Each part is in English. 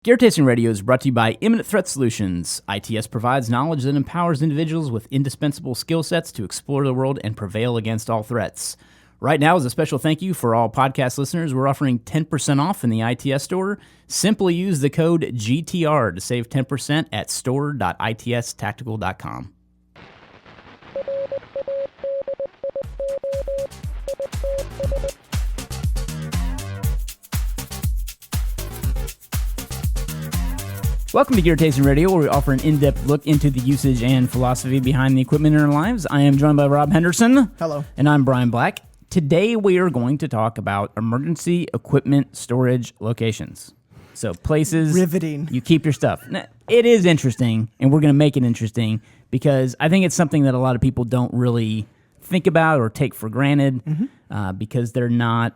Gear Tasting Radio is brought to you by Imminent Threat Solutions. ITS provides knowledge that empowers individuals with indispensable skill sets to explore the world and prevail against all threats. Right now, as a special thank you for all podcast listeners, we're offering 10% off in the ITS store. Simply use the code GTR to save 10% at store.itstactical.com. Welcome to Gear Tasting Radio, where we offer an in-depth look into the usage and philosophy behind the equipment in our lives. I am joined by Rob Henderson. Hello. And I'm Brian Black. Today we are going to talk about emergency equipment storage locations. So places Riveting. You keep your stuff. Now, it is interesting, and we're going to make it interesting because I think it's something that a lot of people don't really think about or take for granted because they're not.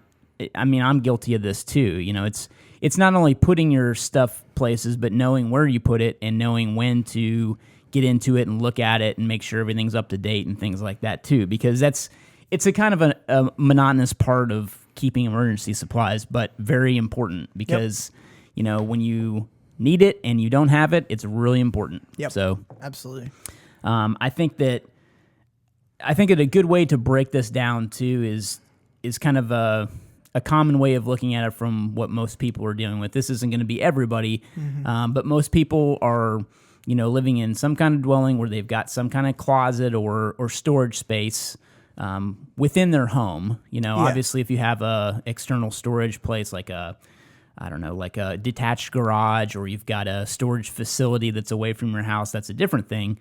I mean, I'm guilty of this too. You know, it's not only putting your stuff places, but knowing where you put it and knowing when to get into it and look at it and make sure everything's up to date and things like that too. Because it's a kind of a monotonous part of keeping emergency supplies, but very important because, you know, when you need it and you don't have it, it's really important. Yep. So absolutely. I think that a good way to break this down too is kind of a common way of looking at it from what most people are dealing with. This isn't going to be everybody, but most people are, you know, living in some kind of dwelling where they've got some kind of closet or storage space within their home. You know, obviously, if you have a external storage place like a detached garage, or you've got a storage facility that's away from your house, that's a different thing.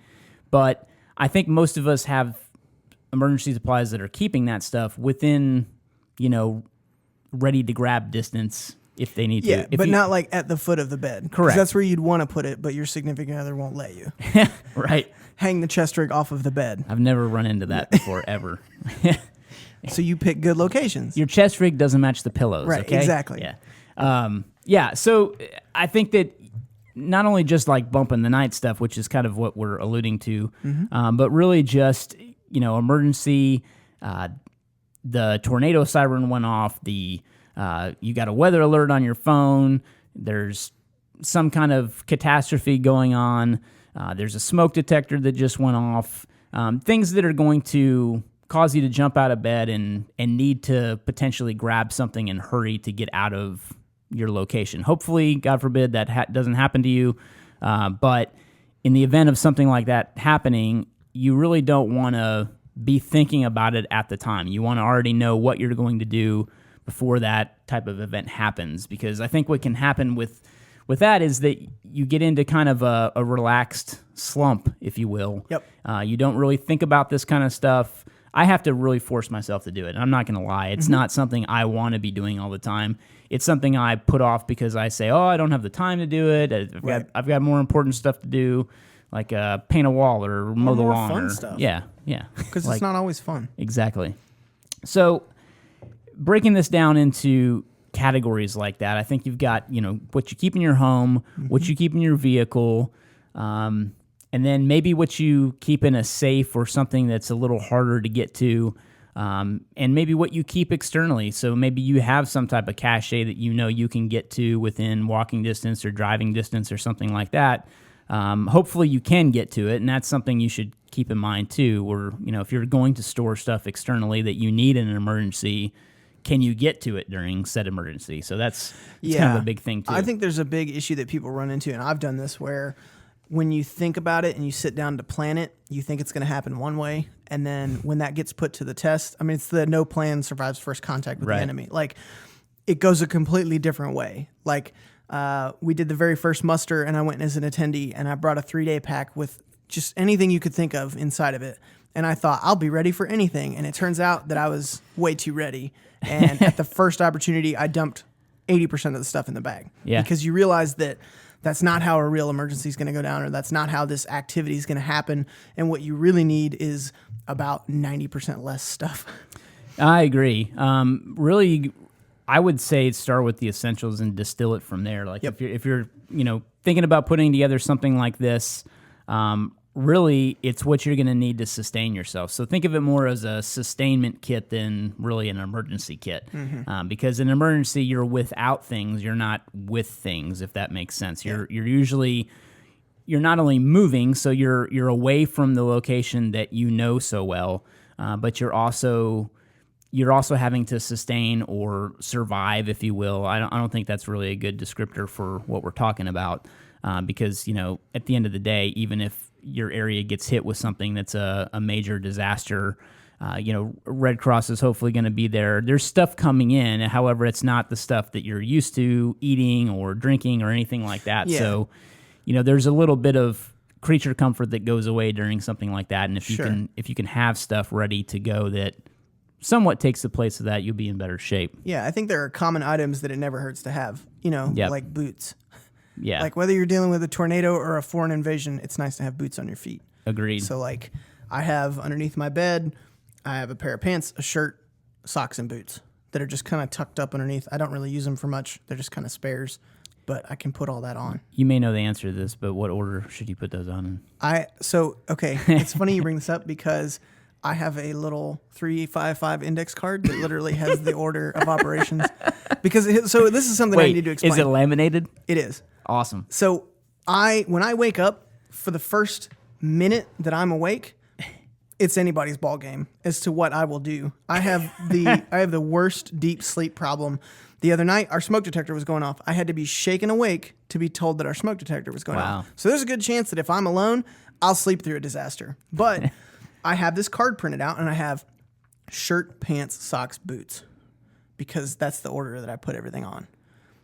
But I think most of us have emergency supplies that are keeping that stuff within, you know, ready to grab distance if they need to. Yeah, but not like at the foot of the bed. Correct. That's where you'd want to put it, but your significant other won't let you. Right. Hang the chest rig off of the bed. I've never run into that before, ever. So you pick good locations. Your chest rig doesn't match the pillows, Right, okay? exactly. Yeah. So I think that not only just like bumping the night stuff, which is kind of what we're alluding to, but really just, you know, emergency. The tornado siren went off. You got a weather alert on your phone. There's some kind of catastrophe going on. There's a smoke detector that just went off. Things that are going to cause you to jump out of bed and need to potentially grab something and hurry to get out of your location. Hopefully, God forbid, that doesn't happen to you. But in the event of something like that happening, you really don't want to be thinking about it at the time. You want to already know what you're going to do before that type of event happens, because I think what can happen with that is that you get into kind of a relaxed slump, if you will. Yep. You don't really think about this kind of stuff. I have to really force myself to do it. I'm not going to lie. It's not something I want to be doing all the time. It's something I put off because I say, I don't have the time to do it. I've got more important stuff to do, like paint a wall or mow the lawn. Fun stuff. Yeah. Because it's not always fun. Exactly. So breaking this down into categories like that, I think you've got, you know, what you keep in your home, what you keep in your vehicle, and then maybe what you keep in a safe or something that's a little harder to get to, and maybe what you keep externally. So maybe you have some type of cache that you know you can get to within walking distance or driving distance or something like that. Hopefully you can get to it, and that's something you should keep in mind too. Or, you know, if you're going to store stuff externally that you need in an emergency, can you get to it during said emergency? So that's kind of a big thing too. I think there's a big issue that people run into, and I've done this, where when you think about it and you sit down to plan it, you think it's going to happen one way, and then when that gets put to the test, I mean, it's the no plan survives first contact with the enemy. Like, it goes a completely different way. Like, we did the very first muster, and I went as an attendee, and I brought a 3-day pack with just anything you could think of inside of it. And I thought, I'll be ready for anything. And it turns out that I was way too ready. And at the first opportunity, I dumped 80% of the stuff in the bag. Yeah. Because you realize that that's not how a real emergency is going to go down, or that's not how this activity is going to happen. And what you really need is about 90% less stuff. I agree. Really, I would say start with the essentials and distill it from there. Like if you're you know, thinking about putting together something like this, really it's what you're going to need to sustain yourself. So think of it more as a sustainment kit than really an emergency kit. Because in an emergency, you're without things, you're not with things, if that makes sense. You're usually, you're not only moving, so you're away from the location that you know so well, but you're also having to sustain or survive, if you will. I don't think that's really a good descriptor for what we're talking about, because, you know, at the end of the day, even if your area gets hit with something that's a major disaster, you know, Red Cross is hopefully going to be there. There's stuff coming in. However, it's not the stuff that you're used to eating or drinking or anything like that. Yeah. So, you know, there's a little bit of creature comfort that goes away during something like that. And if you can have stuff ready to go that somewhat takes the place of that, you'll be in better shape. Yeah, I think there are common items that it never hurts to have, you know, like boots. Yeah. Like whether you're dealing with a tornado or a foreign invasion, it's nice to have boots on your feet. Agreed. So like I have underneath my bed, I have a pair of pants, a shirt, socks, and boots that are just kind of tucked up underneath. I don't really use them for much. They're just kind of spares, but I can put all that on. You may know the answer to this, but what order should you put those on? Okay, it's funny you bring this up because I have a little 355 index card that literally has the order of operations. Because so this is something I need to explain. Is it laminated? It is. Awesome. So when I wake up, for the first minute that I'm awake, it's anybody's ball game as to what I will do. I have the worst deep sleep problem. The other night, our smoke detector was going off. I had to be shaken awake to be told that our smoke detector was going off. So there's a good chance that if I'm alone, I'll sleep through a disaster. But I have this card printed out, and I have shirt, pants, socks, boots, because that's the order that I put everything on.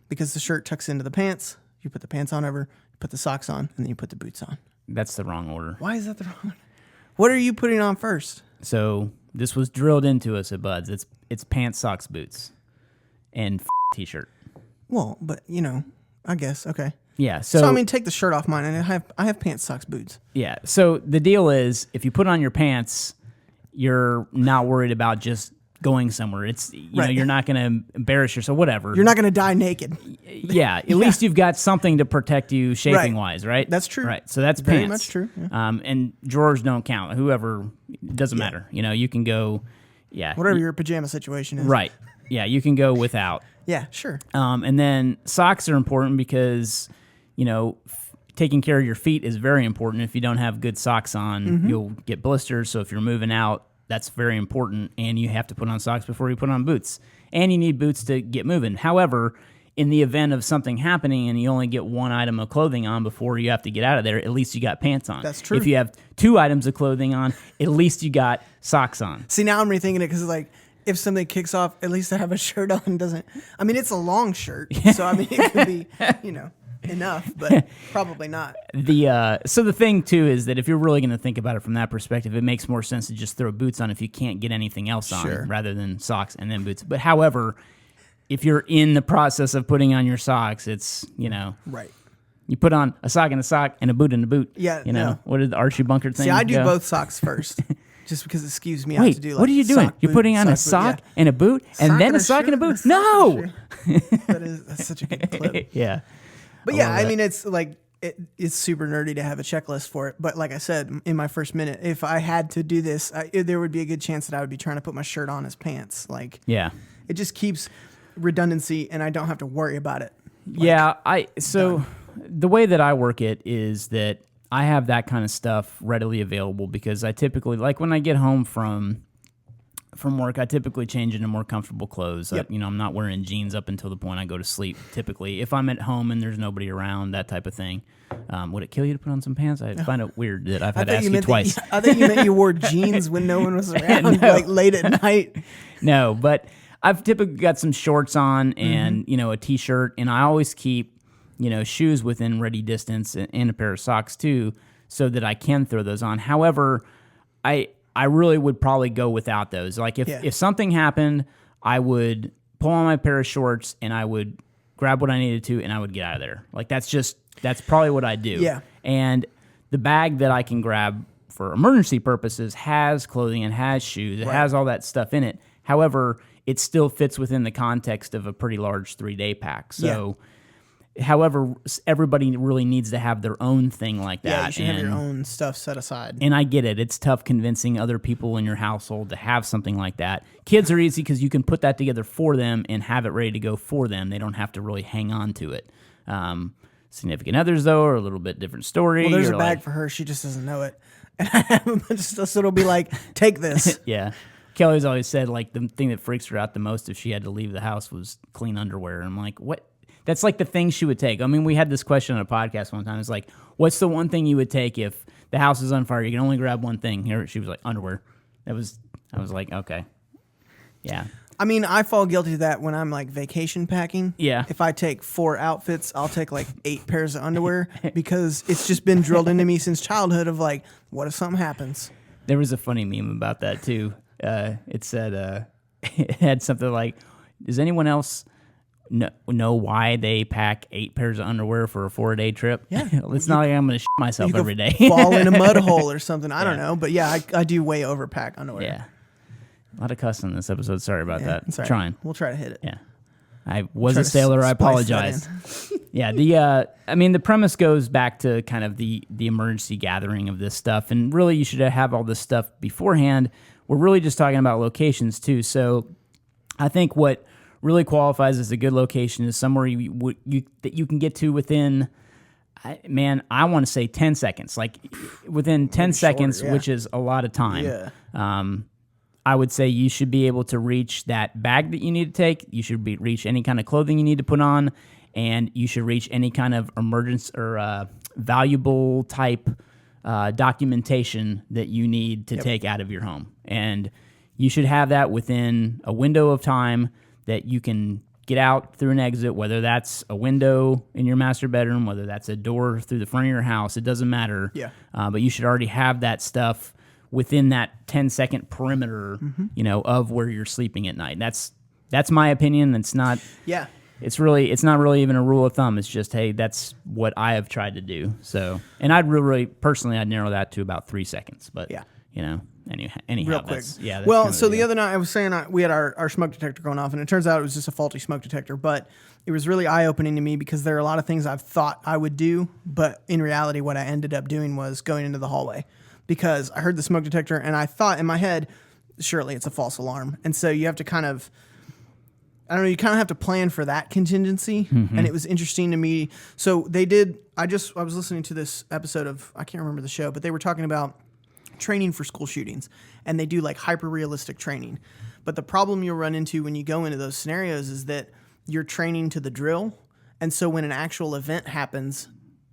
Because the shirt tucks into the pants, you put the pants on over, you put the socks on, and then you put the boots on. That's the wrong order. Why is that the wrong order? What are you putting on first? So this was drilled into us at Bud's. It's pants, socks, boots, and t-shirt. Well, but you know, I guess okay. Yeah. So I mean, take the shirt off mine, and I have pants, socks, boots. Yeah. So the deal is, if you put on your pants, you're not worried about just going somewhere. It's you know, you're not going to embarrass yourself. Whatever. You're not going to die naked. Yeah. At least you've got something to protect you shaping wise, right? That's true. Right. So that's very pants. much true. Yeah. And drawers don't count. Whoever, it doesn't matter. You know, you can go. Yeah. Whatever your pajama situation is. Right. Yeah. You can go without. Yeah. Sure. And then socks are important because, you know, taking care of your feet is very important. If you don't have good socks on, you'll get blisters. So if you're moving out, that's very important. And you have to put on socks before you put on boots. And you need boots to get moving. However, in the event of something happening and you only get one item of clothing on before you have to get out of there, at least you got pants on. That's true. If you have two items of clothing on, at least you got socks on. See, now I'm rethinking it because, like, if something kicks off, at least I have a shirt on. I mean, it's a long shirt, so I mean, it could be, you know, enough, but probably not. So the thing too is that if you're really going to think about it from that perspective, it makes more sense to just throw boots on if you can't get anything else on, rather than socks and then boots. But however, if you're in the process of putting on your socks, it's, you know, you put on a sock and a sock and a boot and a boot. Yeah, you know what did the Archie Bunker thing? See, I do both socks first. Just because it skews me out to do like, what are you doing? You're putting on a sock and a boot and then a sock and a boot? No! That's such a good clip. Yeah. But yeah, I mean, it's like, it's super nerdy to have a checklist for it. But like I said, in my first minute, if I had to do this, there would be a good chance that I would be trying to put my shirt on as pants. Like, it just keeps redundancy and I don't have to worry about it. Like, the way that I work it is that I have that kind of stuff readily available because I typically, like when I get home from work, I typically change into more comfortable clothes. You know, I'm not wearing jeans up until the point I go to sleep, typically. If I'm at home and there's nobody around, that type of thing. Would it kill you to put on some pants? I find it weird that I've had to ask you twice. I think you meant you wore jeans when no one was around, like late at night. No, but I've typically got some shorts on and, you know, a t-shirt, and I always keep, you know, shoes within ready distance and a pair of socks too, so that I can throw those on. However, I really would probably go without those. Like if something happened, I would pull on my pair of shorts and I would grab what I needed to and I would get out of there. Like that's probably what I do. Yeah. And the bag that I can grab for emergency purposes has clothing and has shoes. It has all that stuff in it. However, it still fits within the context of a pretty large 3-day pack. So However, everybody really needs to have their own thing like that. Yeah, you should have your own stuff set aside. And I get it. It's tough convincing other people in your household to have something like that. Kids are easy because you can put that together for them and have it ready to go for them. They don't have to really hang on to it. Significant others, though, are a little bit different story. Well, there's You're a bag for her. She just doesn't know it. And I have a bunch of stuff, so it'll be like, take this. Yeah. Kelly's always said, like, the thing that freaks her out the most if she had to leave the house was clean underwear. And I'm like, what? That's like the thing she would take. I mean, we had this question on a podcast one time. It's like, what's the one thing you would take if the house is on fire? You can only grab one thing. Here, she was like, underwear. I was like, okay. Yeah. I mean, I fall guilty to that when I'm like vacation packing. Yeah. If I take 4 outfits, I'll take like 8 pairs of underwear because it's just been drilled into me since childhood of like, what if something happens? There was a funny meme about that too. It said, it had something like, does anyone else know why they pack 8 pairs of underwear for a 4-day trip? Yeah. It's not like I'm going to shit myself every day. Fall in a mud hole or something. I don't know. But yeah, I do way overpack underwear. Yeah. A lot of cussing in this episode. Sorry about that. It's all right. Trying. We'll try to hit it. Yeah. I was a sailor. I apologize. Yeah. I mean, the premise goes back to kind of the emergency gathering of this stuff. And really, you should have all this stuff beforehand. We're really just talking about locations, too. So I think what really qualifies as a good location is somewhere that you can get to within, I want to say 10 seconds. Like within 10 seconds, which is a lot of time. Yeah. I would say you should be able to reach that bag that you need to take. You should reach any kind of clothing you need to put on, and you should reach any kind of emergency or valuable type documentation that you need to take out of your home. And you should have that within a window of time that you can get out through an exit, whether that's a window in your master bedroom, whether that's a door through the front of your house. It doesn't matter. Yeah. But you should already have that stuff within that 10-second perimeter, of where you're sleeping at night. That's my opinion. It's not. Yeah. It's not really even a rule of thumb. It's just, hey, that's what I have tried to do. So, and I'd really personally, I'd narrow that to about 3 seconds. But anyhow, real quick. That's well, kind of so the other night I was saying we had our smoke detector going off, and it turns out it was just a faulty smoke detector. But it was really eye opening to me because there are a lot of things I've thought I would do, but in reality, what I ended up doing was going into the hallway. Because I heard the smoke detector and I thought in my head, surely it's a false alarm. And so you have to kind of, you kind of have to plan for that contingency. Mm-hmm. And it was interesting to me. So they did, I was listening to this episode of, I can't remember the show, but they were talking about training for school shootings. And they do like hyper-realistic training. But the problem you'll run into when you go into those scenarios is that you're training to the drill. And so when an actual event happens,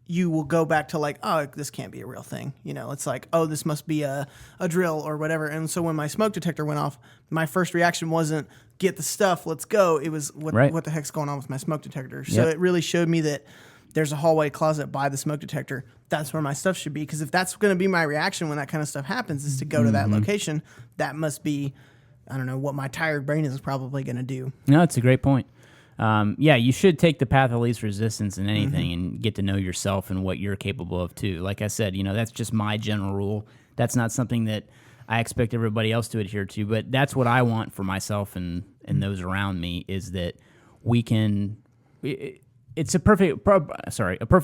you will go back to like, oh, this can't be a real thing. It's like, oh, this must be a drill or whatever. And so when my smoke detector went off, my first reaction wasn't get the stuff, let's go. It was what the heck's going on with my smoke detector. So it really showed me that there's a hallway closet by the smoke detector. That's where my stuff should be. Because if that's going to be my reaction when that kind of stuff happens is to go to that location, that must be, I don't know, what my tired brain is probably going to do. No, it's a great point. You should take the path of least resistance in anything and get to know yourself and what you're capable of too. Like I said, that's just my general rule. That's not something that I expect everybody else to adhere to, but that's what I want for myself and those around me is that we can. It's a perfect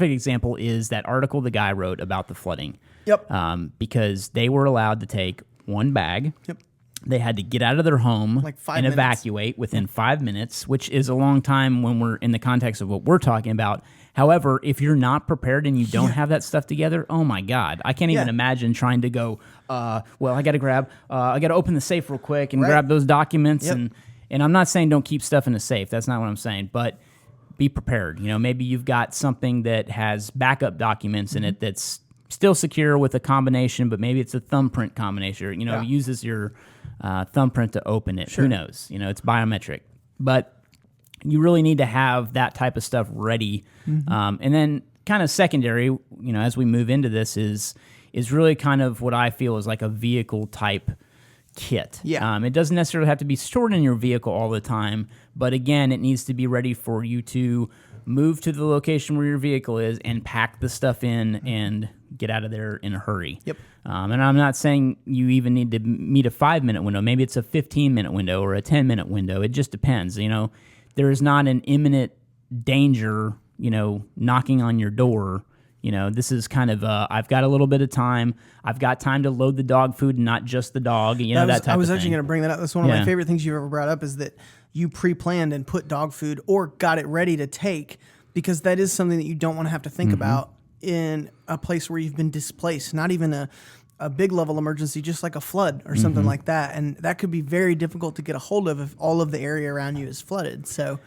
example is that article the guy wrote about the flooding. Yep. Because they were allowed to take one bag. Yep. They had to get out of their home and evacuate within 5 minutes, which is a long time when we're in the context of what we're talking about. However, if you're not prepared and you don't have that stuff together, oh my God, I can't even imagine trying to go, I got to open the safe real quick and grab those documents. Yep. And I'm not saying don't keep stuff in the safe. That's not what I'm saying. But be prepared. Maybe you've got something that has backup documents in it that's still secure with a combination, but maybe it's a thumbprint combination. Or, uses your thumbprint to open it. Sure. Who knows? It's biometric. But you really need to have that type of stuff ready. And then kind of secondary, as we move into this is really kind of what I feel is like a vehicle type kit. Yeah. It doesn't necessarily have to be stored in your vehicle all the time, but again, it needs to be ready for you to move to the location where your vehicle is and pack the stuff in and get out of there in a hurry. Yep. And I'm not saying you even need to meet a 5-minute window. Maybe it's a 15-minute window or a 10-minute window. It just depends. There is not an imminent danger, knocking on your door, this is kind of I've got a little bit of time. I've got time to load the dog food and not just the dog. That type of thing. I was actually going to bring that up. That's one of my favorite things you've ever brought up is that you pre-planned and put dog food or got it ready to take, because that is something that you don't want to have to think about in a place where you've been displaced. Not even a big level emergency, just like a flood or something like that. And that could be very difficult to get a hold of if all of the area around you is flooded. So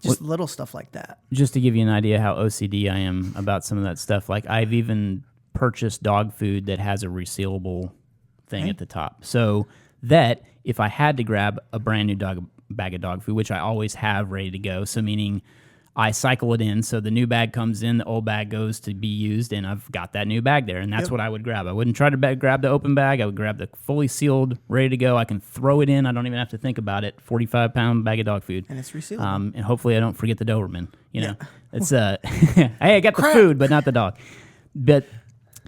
just little stuff like that. Just to give you an idea how OCD I am about some of that stuff, like I've even purchased dog food that has a resealable thing at the top. So that if I had to grab a brand new bag of dog food, which I always have ready to go, so meaning I cycle it in, so the new bag comes in, the old bag goes to be used, and I've got that new bag there, and that's what I would grab. I wouldn't try to grab the open bag. I would grab the fully sealed, ready to go. I can throw it in. I don't even have to think about it. 45-pound bag of dog food. And it's resealable. And hopefully I don't forget the Doberman. It's hey, I got the food, but not the dog. But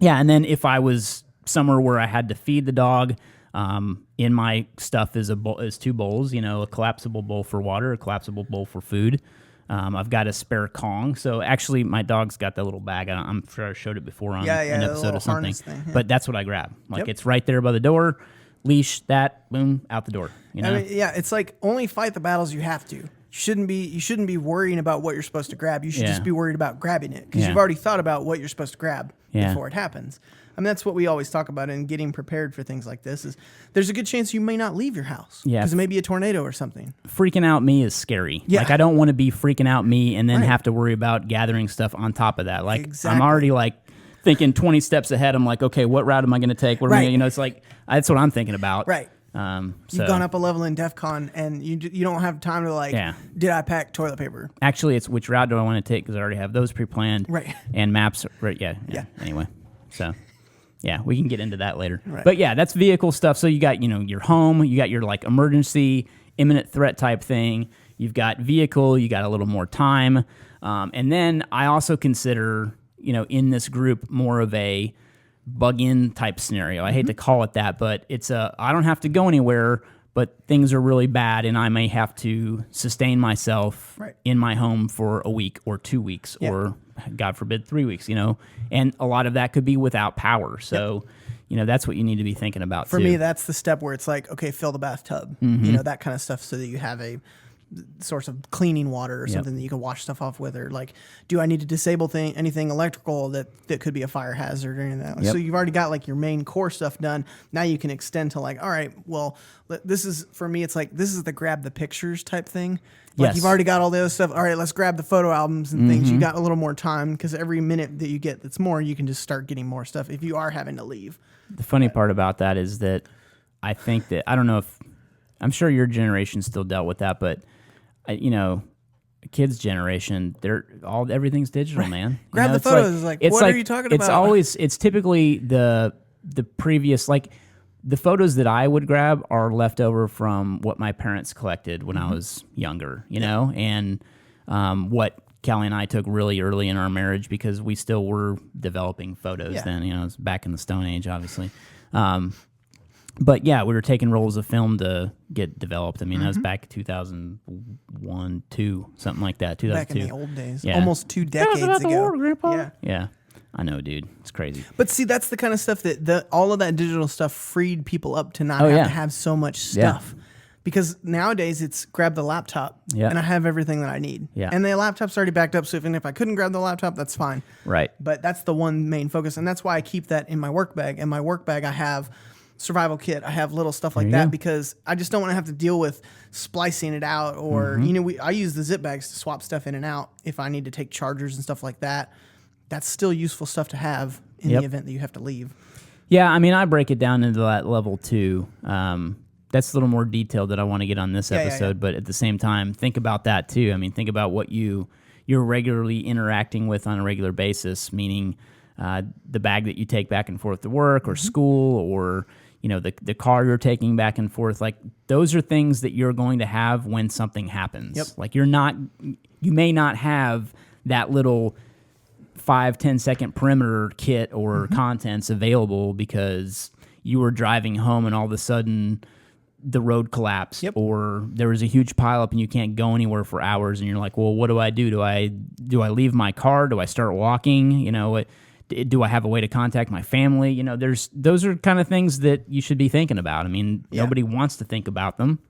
yeah, and then if I was somewhere where I had to feed the dog, in my stuff is two bowls, a collapsible bowl for water, a collapsible bowl for food. I've got a spare Kong. So actually, my dog's got that little bag. I'm sure I showed it before on an episode or something. Thing, But that's what I grab. It's right there by the door. Leash, that, boom, out the door. I mean, it's like only fight the battles you have to. You shouldn't be worrying about what you're supposed to grab. You should just be worried about grabbing it, because you've already thought about what you're supposed to grab before it happens. I mean, that's what we always talk about in getting prepared for things like this is there's a good chance you may not leave your house because it may be a tornado or something. Freaking out me is scary. Yeah. Like, I don't want to be freaking out me and then have to worry about gathering stuff on top of that. Like, I'm already like thinking 20 steps ahead. I'm like, okay, what route am I going to take? What am I gonna, it's like, that's what I'm thinking about. Right. You've gone up a level in DEF CON and you don't have time to did I pack toilet paper? Actually, it's which route do I want to take, because I already have those pre-planned. Right. And maps. Right. Yeah. Anyway, so... Yeah, we can get into that later. Right. But yeah, that's vehicle stuff. So you got, your home, you got your like emergency, imminent threat type thing. You've got vehicle, you got a little more time. And then I also consider, in this group more of a bug-in type scenario. I hate to call it that, but it's I don't have to go anywhere, but things are really bad and I may have to sustain myself in my home for a week or 2 weeks or, God forbid, 3 weeks, and a lot of that could be without power. So, that's what you need to be thinking about. For me, that's the step where it's like, okay, fill the bathtub, that kind of stuff, so that you have a source of cleaning water or something that you can wash stuff off with, or like, do I need to disable anything electrical that could be a fire hazard or anything like that? So you've already got like your main core stuff done. Now you can extend to like, all right, well, this is, for me, it's like, this is the grab the pictures type thing. Like, you've already got all the other stuff. All right, let's grab the photo albums and things. You got a little more time, because every minute that you get that's more, you can just start getting more stuff if you are having to leave. The funny part about that is that I think that, I don't know if, I'm sure your generation still dealt with that, but kids' generation, everything's digital, man. Grab the photos. What are you talking about? It's typically the previous, like, the photos that I would grab are left over from what my parents collected when I was younger, and what Callie and I took really early in our marriage, because we still were developing photos then. It was back in the Stone Age, obviously. But yeah, we were taking rolls of film to get developed. I mean, that was back 2001, 2, something like that. 2002. Back in the old days, almost 2 decades ago. The war, Grandpa. Yeah. I know, dude. It's crazy. But see, that's the kind of stuff that all of that digital stuff freed people up to not have to have so much stuff. Yeah. Because nowadays it's grab the laptop and I have everything that I need. Yeah. And the laptop's already backed up, so even if I couldn't grab the laptop, that's fine. Right. But that's the one main focus, and that's why I keep that in my work bag. In my work bag, I have survival kit. I have little stuff like that because I just don't want to have to deal with splicing it out, or I use the zip bags to swap stuff in and out if I need to take chargers and stuff like that. That's still useful stuff to have in the event that you have to leave. Yeah, I mean, I break it down into that level too. That's a little more detailed that I want to get on this episode, but at the same time, think about that too. I mean, think about what you're regularly interacting with on a regular basis, meaning the bag that you take back and forth to work or school, or the car you're taking back and forth. Like, those are things that you're going to have when something happens. Yep. Like, you may not have that little 5-10 second perimeter kit or contents available because you were driving home and all of a sudden the road collapsed, Yep. or there was a huge pileup and you can't go anywhere for hours, and you're like, well, what do I do? Do I leave my car? Do I start walking? You know, do I have a way to contact my family? You know, those are kind of things that you should be thinking about. I mean, nobody wants to think about them.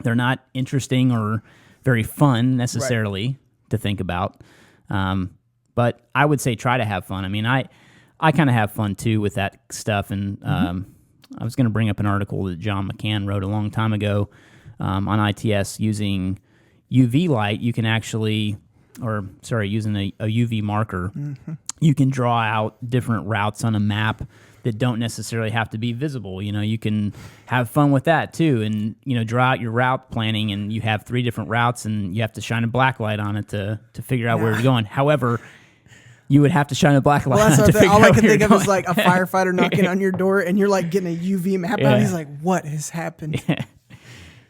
They're not interesting or very fun necessarily to think about. But I would say try to have fun. I mean, I kind of have fun too with that stuff. And I was going to bring up an article that John McCann wrote a long time ago on ITS using UV light. You can actually, using a UV marker, you can draw out different routes on a map that don't necessarily have to be visible. You know, you can have fun with that too, and you know, draw out your route planning, and you have 3 different routes, and you have to shine a black light on it to figure out where you're going. However, you would have to shine a black light on it to figure out all where I can think you're of going. is like a firefighter knocking on your door, and you're like getting a UV map out. He's like, "What has happened?"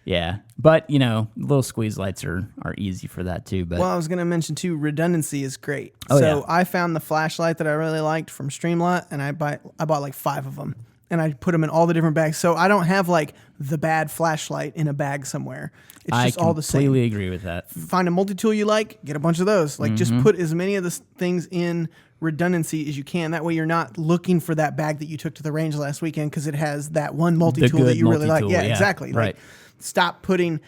Yeah, but you know, little squeeze lights are easy for that too. But well, I was going to mention too, redundancy is great. Oh, so yeah. I found the flashlight that I really liked from Streamlot, and I bought like 5 of them, and I put them in all the different bags. So I don't have like the bad flashlight in a bag somewhere. It's just all the same. I completely agree with that. Find a multi-tool you like, get a bunch of those. Like just put as many of the things in redundancy as you can. That way you're not looking for that bag that you took to the range last weekend because it has that one multi-tool that you really like. Yeah, exactly. Right. Like, stop putting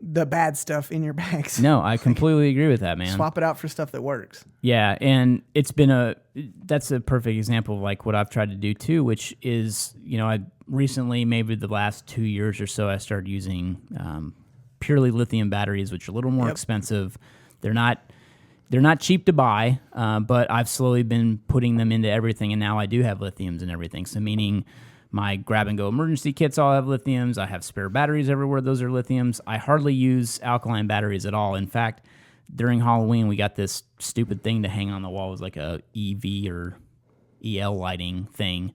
the bad stuff in your bags. No, I completely agree with that, man. Swap it out for stuff that works. Yeah, and that's a perfect example of like what I've tried to do too, which is, you know, I recently, maybe the last 2 years or so, I started using purely lithium batteries, which are a little more expensive. They're not cheap to buy, but I've slowly been putting them into everything, and now I do have lithiums and everything. So meaning my grab-and-go emergency kits all have lithiums. I have spare batteries everywhere. Those are lithiums. I hardly use alkaline batteries at all. In fact, during Halloween, we got this stupid thing to hang on the wall. It was like a EV or EL lighting thing,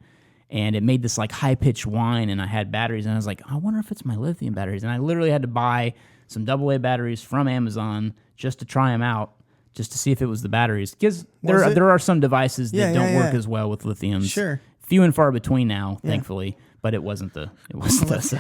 and it made this like high-pitched whine, and I had batteries, and I was like, I wonder if it's my lithium batteries. And I literally had to buy some AA batteries from Amazon just to try them out, just to see if it was the batteries. Because there are some devices that don't work as well with lithiums. Sure. Few and far between now, thankfully, but it wasn't the. So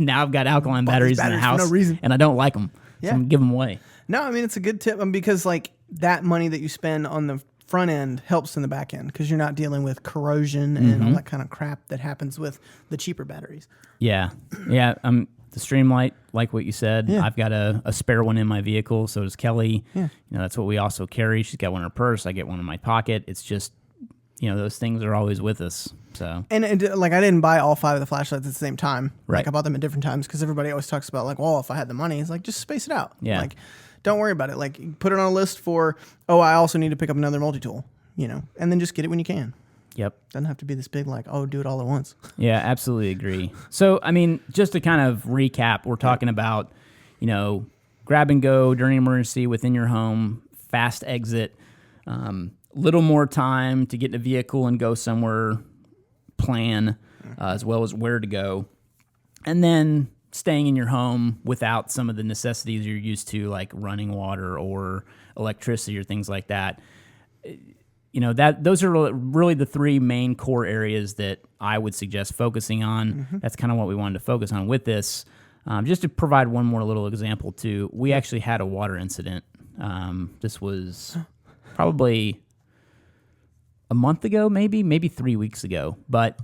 now I've got alkaline batteries in the house, for no reason. And I don't like them, so I'm gonna give them away. No, I mean, it's a good tip because like that money that you spend on the front end helps in the back end because you're not dealing with corrosion and all that kind of crap that happens with the cheaper batteries. Yeah. The Streamlight, like what you said, I've got a spare one in my vehicle. So does Kelly. Yeah. You know, that's what we also carry. She's got one in her purse. I get one in my pocket. It's just, you know, those things are always with us. So and like I didn't buy all 5 of the flashlights at the same time. Right. Like I bought them at different times because everybody always talks about like, well, if I had the money, it's like just space it out. Yeah. Like don't worry about it. Like put it on a list for, I also need to pick up another multi-tool, you know, and then just get it when you can. Yep. Doesn't have to be this big, like, do it all at once. Yeah, absolutely agree. So, I mean, just to kind of recap, we're talking about, you know, grab and go during emergency within your home, fast exit, little more time to get in a vehicle and go somewhere, plan, as well as where to go, and then staying in your home without some of the necessities you're used to, like running water or electricity or things like that. You know, those are really the 3 main core areas that I would suggest focusing on. That's kind of what we wanted to focus on with this. Just to provide one more little example, too, we actually had a water incident. This was probably a month ago, maybe 3 weeks ago. But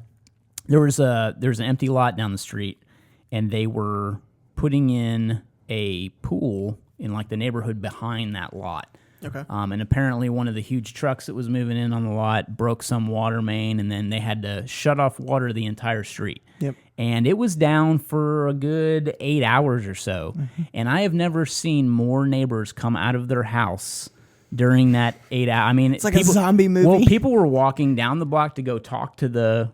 there's an empty lot down the street, and they were putting in a pool in like the neighborhood behind that lot. Okay. And apparently one of the huge trucks that was moving in on the lot broke some water main, and then they had to shut off water to the entire street. Yep. And it was down for a good 8 hours or so. And I have never seen more neighbors come out of their house during that 8 hours. I mean, it's like a zombie movie. Well, people were walking down the block to go talk to the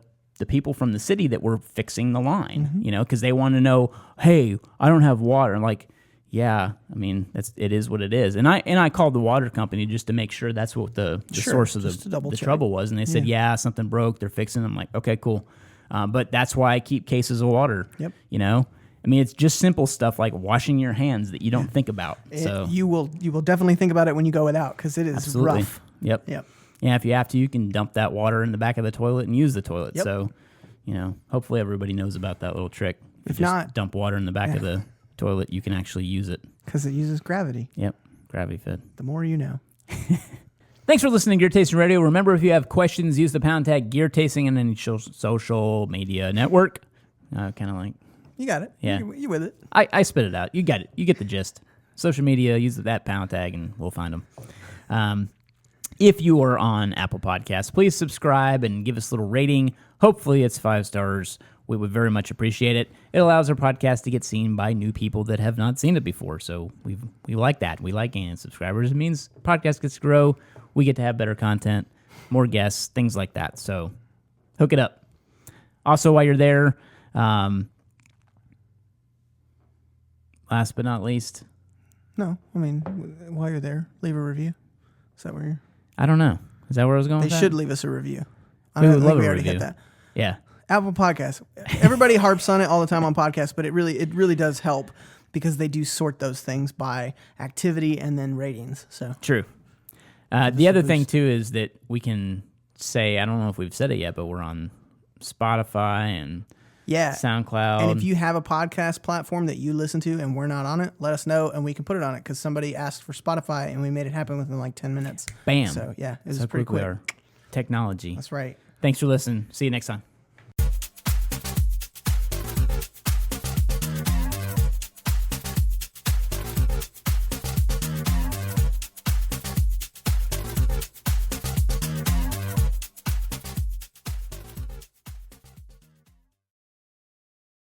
people from the city that were fixing the line, you know, because they want to know, hey, I don't have water. And like, yeah, I mean, it is what it is. And I called the water company just to make sure that's what the source of the trouble was. And they said, yeah, something broke. They're fixing it. I'm like, okay, cool. But that's why I keep cases of water. Yep. You know, I mean, it's just simple stuff like washing your hands that you don't think about. So you will definitely think about it when you go without because it is rough. Yep. Yeah, if you have to, you can dump that water in the back of the toilet and use the toilet. Yep. So, you know, hopefully everybody knows about that little trick. If just not, dump water in the back of the toilet, you can actually use it. Because it uses gravity. Yep, gravity fed. The more you know. Thanks for listening to Gear Tasting Radio. Remember, if you have questions, use the # Gear Tasting in any social media network. Kind of like... You got it. Yeah. You with it. I spit it out. You got it. You get the gist. Social media, use that # and we'll find them. If you are on Apple Podcasts, please subscribe and give us a little rating. Hopefully it's 5 stars. We would very much appreciate it. It allows our podcast to get seen by new people that have not seen it before. So we like that. We like gaining subscribers. It means podcast gets to grow. We get to have better content, more guests, things like that. So hook it up. Also, while you're there, last but not least. No, I mean, while you're there, leave a review. Is that where you're... I don't know. Is that where I was going with that? They should leave us a review. We would love a already review. hit that. Yeah. Apple Podcasts. Everybody harps on it all the time on podcasts, but it really does help because they do sort those things by activity and then ratings. So True. The other thing, too, is that we can say, I don't know if we've said it yet, but we're on Spotify and SoundCloud. And if you have a podcast platform that you listen to and we're not on it, let us know and we can put it on it because somebody asked for Spotify and we made it happen within like 10 minutes. Bam. So, yeah, it was That's how pretty quick we quick. are. Technology. That's right. Thanks for listening. See you next time.